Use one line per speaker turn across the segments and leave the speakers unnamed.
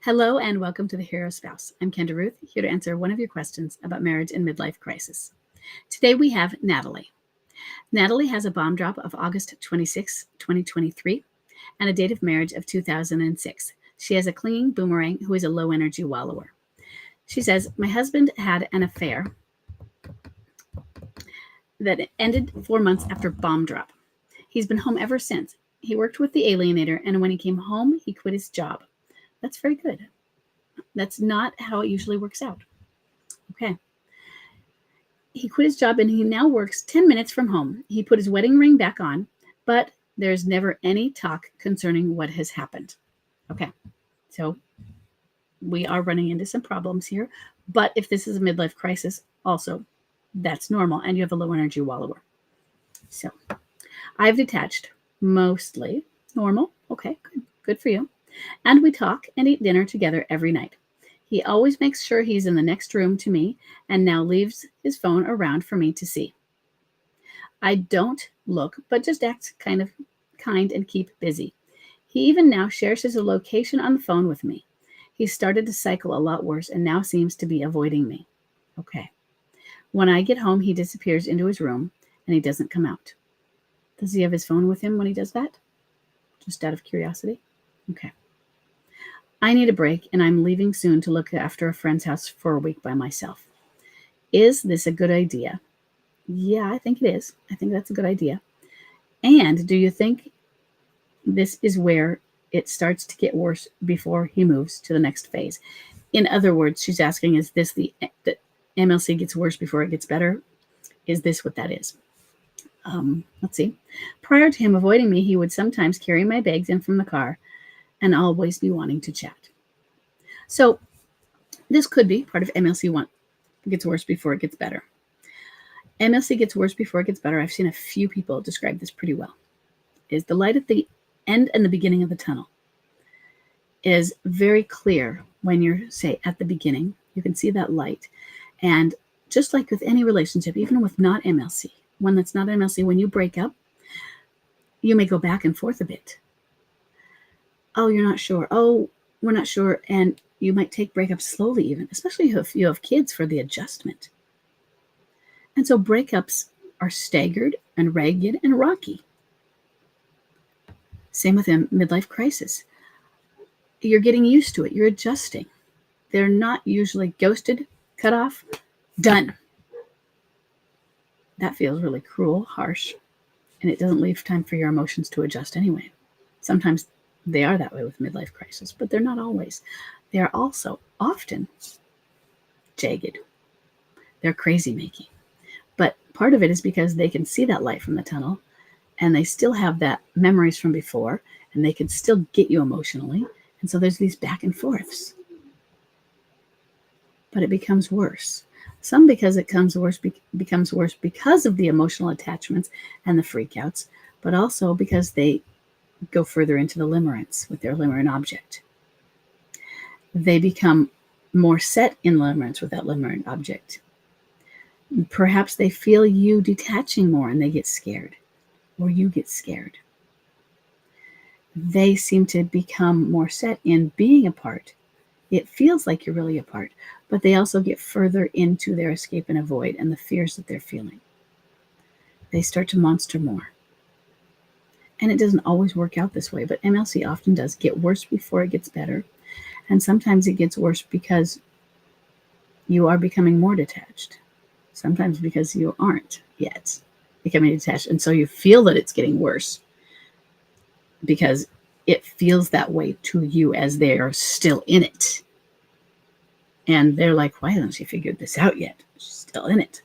Hello and welcome to The Hero Spouse. I'm Kendra Ruth, here to answer one of your questions about marriage and midlife crisis. Today we have Natalie. Natalie has a bomb drop of August 26, 2023, and a date of marriage of 2006. She has a clinging boomerang who is a low energy wallower. She says, my husband had an affair that ended 4 months after bomb drop. He's been home ever since. He worked with the alienator, and when he came home, he quit his job. That's very good. That's not how it usually works out. Okay. He quit his job and he now works 10 minutes from home. He put his wedding ring back on, but there's never any talk concerning what has happened. Okay. So we are running into some problems here. But if this is a midlife crisis, also that's normal. And you have a low energy wallower. So I've detached, mostly normal. Okay, good for you. And we talk and eat dinner together every night. He always makes sure he's in the next room to me and now leaves his phone around for me to see. I don't look, but just act kind and keep busy. He even now shares his location on the phone with me. He started to cycle a lot worse and now seems to be avoiding me. Okay. When I get home, he disappears into his room and he doesn't come out. Does he have his phone with him when he does that? Just out of curiosity? Okay. I need a break, and I'm leaving soon to look after a friend's house for a week by myself. Is this a good idea? Yeah, I think it is. I think that's a good idea. And do you think this is where it starts to get worse before he moves to the next phase? In other words, she's asking, is this the MLC gets worse before it gets better? Is this what that is? Let's see. Prior to him avoiding me, he would sometimes carry my bags in from the car and always be wanting to chat. So this could be part of MLC 1. It gets worse before it gets better. MLC gets worse before it gets better. I've seen a few people describe this pretty well. Is the light at the end and the beginning of the tunnel is very clear when you're, say, at the beginning. You can see that light. And just like with any relationship, even with not MLC, one that's not MLC, when you break up, you may go back and forth a bit. Oh, you're not sure. Oh, we're not sure. And you might take breakups slowly even, especially if you have kids, for the adjustment. And so breakups are staggered and ragged and rocky. Same with a midlife crisis. You're getting used to it. You're adjusting. They're not usually ghosted, cut off, done. That feels really cruel, harsh, and it doesn't leave time for your emotions to adjust anyway. Sometimes they are that way with midlife crisis, but they're not always. They are also often jagged. They're crazy making. But part of it is because they can see that light from the tunnel and they still have that memories from before and they can still get you emotionally. And so there's these back and forths. But it becomes worse. Some because it becomes worse because of the emotional attachments and the freakouts, but also because they go further into the limerence with their limerent object. They become more set in limerence with that limerent object. Perhaps they feel you detaching more and they get scared, or you get scared. They seem to become more set in being apart. It feels like you're really apart, but they also get further into their escape and avoid and the fears that they're feeling. They start to monster more. And it doesn't always work out this way, but MLC often does get worse before it gets better. And sometimes it gets worse because you are becoming more detached. Sometimes because you aren't yet becoming detached. And so you feel that it's getting worse because it feels that way to you as they are still in it. And they're like, why hasn't she figured this out yet? She's still in it.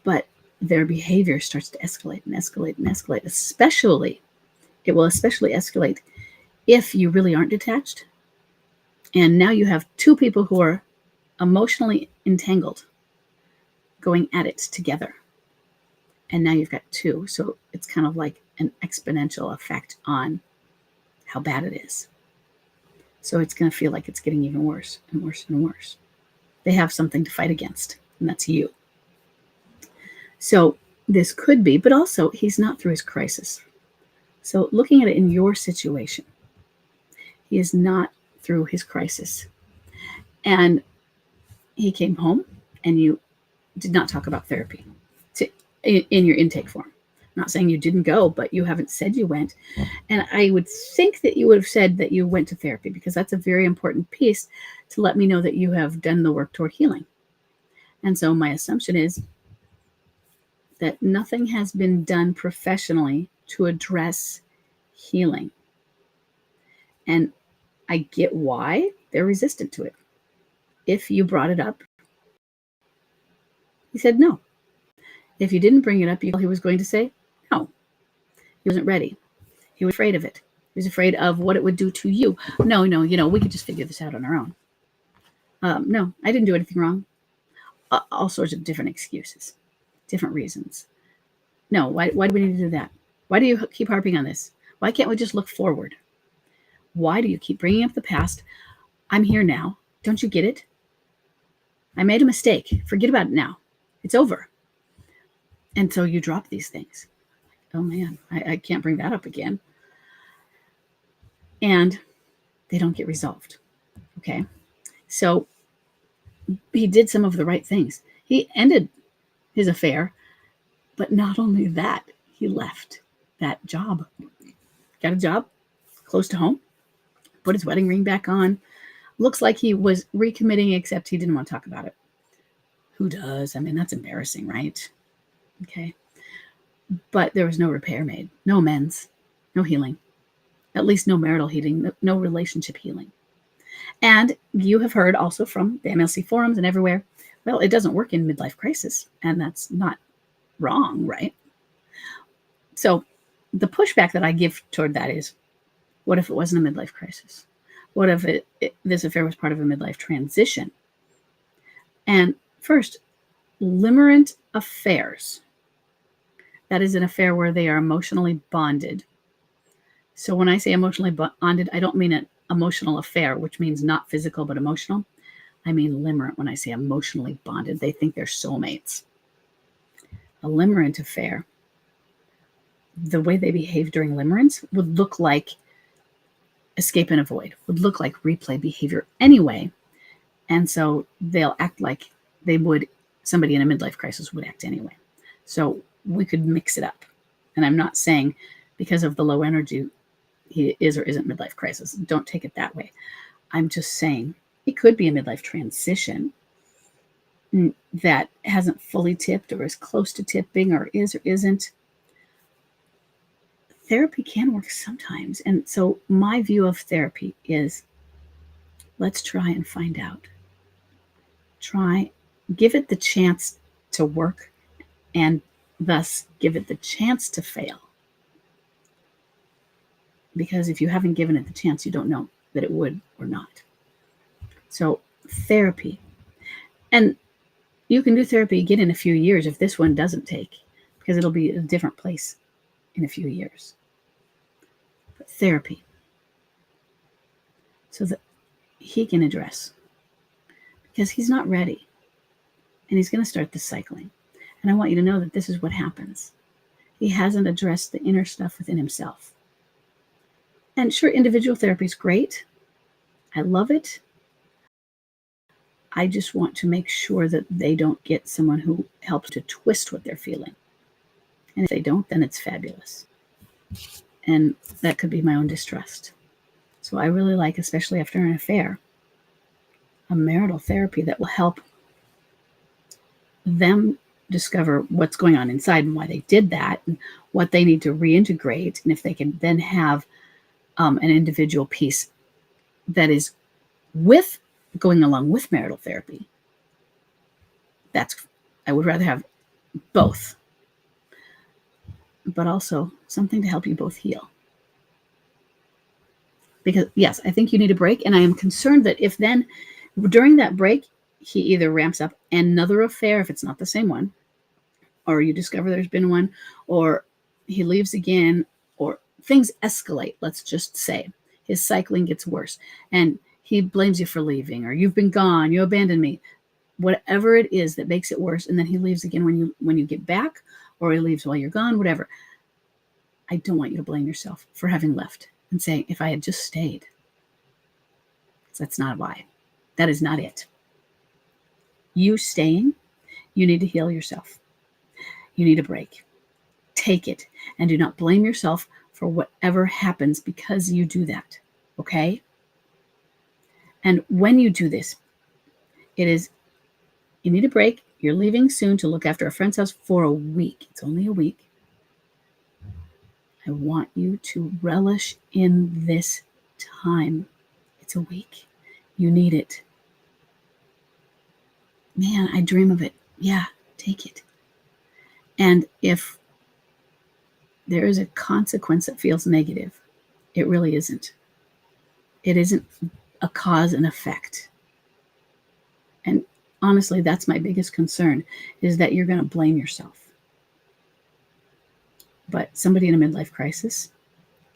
But their behavior starts to escalate and escalate and escalate. It will especially escalate if you really aren't detached. And now you have two people who are emotionally entangled going at it together. And now you've got two. So it's kind of like an exponential effect on how bad it is. So it's going to feel like it's getting even worse and worse and worse. They have something to fight against, and that's you. So this could be, but also he's not through his crisis. So looking at it in your situation, he is not through his crisis. And he came home, and you did not talk about therapy in your intake form. I'm not saying you didn't go, but you haven't said you went. And I would think that you would have said that you went to therapy, because that's a very important piece to let me know that you have done the work toward healing. And so my assumption is that nothing has been done professionally to address healing. And I get why they're resistant to it. If you brought it up, he said no. If you didn't bring it up, he was going to say no. He wasn't ready. He was afraid of it. He was afraid of what it would do to you. No, we could just figure this out on our own. No, I didn't do anything wrong. All sorts of different excuses, different reasons. No, why do we need to do that? Why do you keep harping on this? Why can't we just look forward? Why do you keep bringing up the past? I'm here now. Don't you get it? I made a mistake. Forget about it now. It's over. And so you drop these things. Oh man, I can't bring that up again. And they don't get resolved. Okay. So he did some of the right things. He ended his affair, but not only that, he left that job. Got a job close to home, put his wedding ring back on. Looks like he was recommitting, except he didn't want to talk about it. Who does? I mean, that's embarrassing, right? Okay. But there was no repair made, no amends, no healing, at least no marital healing, no relationship healing. And you have heard also from the MLC forums and everywhere, well, it doesn't work in midlife crisis, and that's not wrong, right? So the pushback that I give toward that is, what if it wasn't a midlife crisis? What if this affair was part of a midlife transition? And first, limerent affairs. That is an affair where they are emotionally bonded. So when I say emotionally bonded, I don't mean an emotional affair, which means not physical but emotional. I mean limerent when I say emotionally bonded. They think they're soulmates. A limerent affair, the way they behave during limerence would look like escape and avoid, would look like replay behavior anyway. And so they'll act like they would, somebody in a midlife crisis would act anyway. So we could mix it up. And I'm not saying because of the low energy he is or isn't midlife crisis. Don't take it that way. I'm just saying it could be a midlife transition that hasn't fully tipped or is close to tipping or is or isn't. Therapy can work sometimes. And so my view of therapy is, let's try and find out. Give it the chance to work, and thus give it the chance to fail. Because if you haven't given it the chance, you don't know that it would or not. So therapy. And you can do therapy again in a few years if this one doesn't take, because it'll be a different place in a few years. But therapy. So that he can address. Because he's not ready. And he's going to start this cycling. And I want you to know that this is what happens. He hasn't addressed the inner stuff within himself. And sure, individual therapy is great. I love it. I just want to make sure that they don't get someone who helps to twist what they're feeling. And if they don't, then it's fabulous. And that could be my own distrust. So I really like, especially after an affair, a marital therapy that will help them discover what's going on inside and why they did that and what they need to reintegrate. And if they can then have an individual piece that is going along with marital therapy, I would rather have both, but also something to help you both heal. Because yes, I think you need a break. And I am concerned that if then during that break, he either ramps up another affair, if it's not the same one, or you discover there's been one, or he leaves again, or things escalate. Let's just say his cycling gets worse and he blames you for leaving, or you've been gone, you abandoned me, whatever it is that makes it worse. And then he leaves again when you get back, or he leaves while you're gone, whatever. I don't want you to blame yourself for having left and saying, if I had just stayed. That's not why. That is not it. You staying, you need to heal yourself. You need a break. Take it and do not blame yourself for whatever happens because you do that. Okay? And when you do this, you need a break. You're leaving soon to look after a friend's house for a week. It's only a week. I want you to relish in this time. It's a week. You need it. Man, I dream of it. Yeah, take it. And if there is a consequence that feels negative, it really isn't. It isn't a cause and effect. And honestly, that's my biggest concern, is that you're going to blame yourself. But somebody in a midlife crisis,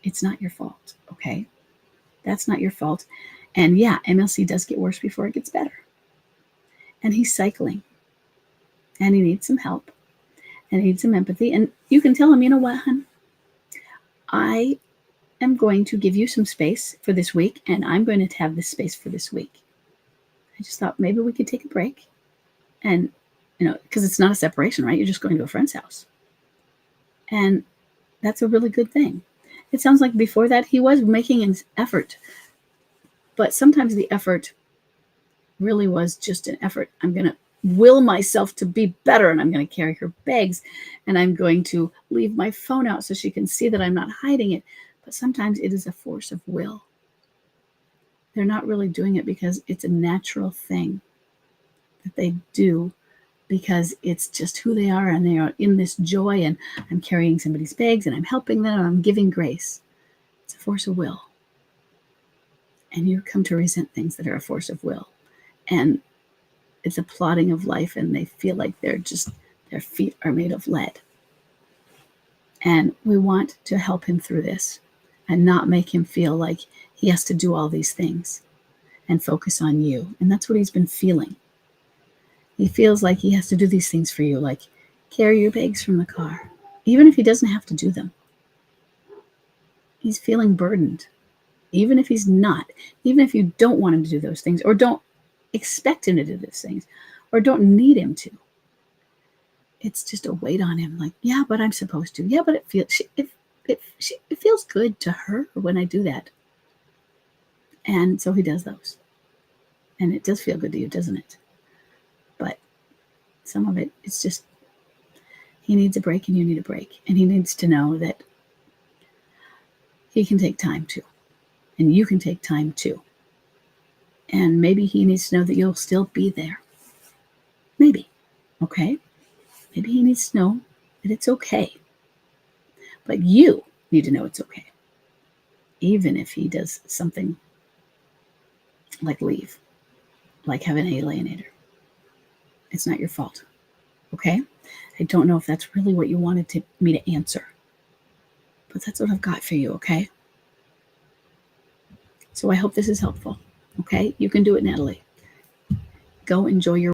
it's not your fault, okay? That's not your fault. And yeah, MLC does get worse before it gets better. And he's cycling. And he needs some help. And he needs some empathy. And you can tell him, you know what, hon? I am going to give you some space for this week, and I'm going to have this space for this week. I just thought maybe we could take a break. And, because it's not a separation, right? You're just going to a friend's house. And that's a really good thing. It sounds like before that he was making an effort. But sometimes the effort really was just an effort. I'm going to will myself to be better, and I'm going to carry her bags, and I'm going to leave my phone out so she can see that I'm not hiding it. But sometimes it is a force of will. They're not really doing it because it's a natural thing that they do, because it's just who they are, and they are in this joy, and I'm carrying somebody's bags, and I'm helping them, and I'm giving grace. It's a force of will. And you come to resent things that are a force of will. And it's a plotting of life, and they feel like their feet are made of lead. And we want to help him through this and not make him feel like he has to do all these things and focus on you. And that's what he's been feeling. He feels like he has to do these things for you, like carry your bags from the car, even if he doesn't have to do them. He's feeling burdened, even if he's not, even if you don't want him to do those things, or don't expect him to do those things, or don't need him to. It's just a weight on him, like, yeah, but I'm supposed to. Yeah, but it feels good to her when I do that. And so he does those. And it does feel good to you, doesn't it? But some of it, it's just, he needs a break and you need a break. And he needs to know that he can take time too. And you can take time too. And maybe he needs to know that you'll still be there. Maybe. Okay? Maybe he needs to know that it's okay. But you need to know it's okay. Even if he does something like leave, like have an alienator. It's not your fault. Okay? I don't know if that's really what you wanted me to answer. But that's what I've got for you, okay? So I hope this is helpful. Okay? You can do it, Natalie. Go enjoy your